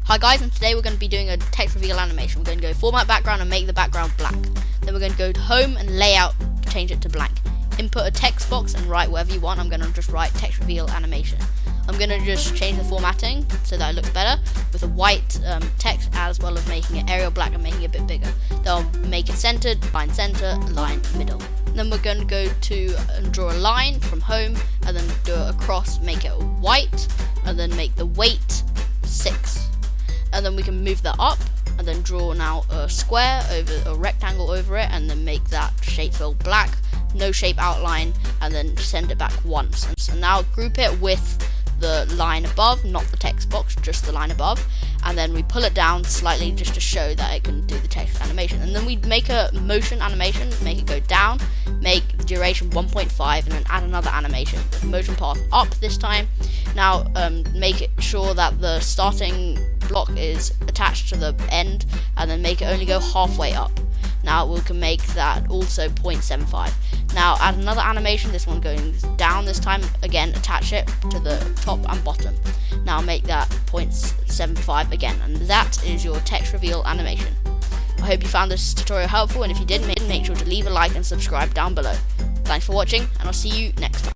Hi guys, and today we're going to be doing a text reveal animation. We're going to go format background and make the background black. Then we're going to go to home and layout, change it to blank. Input a text box and write whatever you want. I'm going to just write text reveal animation. I'm going to just change the formatting so that it looks better with a white text, as well as making it Arial black and making it a bit bigger. Then I'll make it centered, line middle. Then we're going to go to and draw a line from home and then do it across, make it white, and then make the weight 6. And then we can move that up and then draw now a square over a rectangle over it, and then make that shape fill black, no shape outline, and then send it back once. And so now group it with the line above, not the text box, just the line above, and then we pull it down slightly just to show that it can do the text animation. And then we make a motion animation, make it go down, make the duration 1.5, and then add another animation with motion path up this time. Now make it sure that the starting block is attached to the end, and then make it only go halfway up. Now we can make that also 0.75. Now add another animation, this one going down this time, again attach it to the top and bottom. Now make that 0.75 again, and that is your text reveal animation. I hope you found this tutorial helpful, and if you did, make sure to leave a like and subscribe down below. Thanks for watching, and I'll see you next time.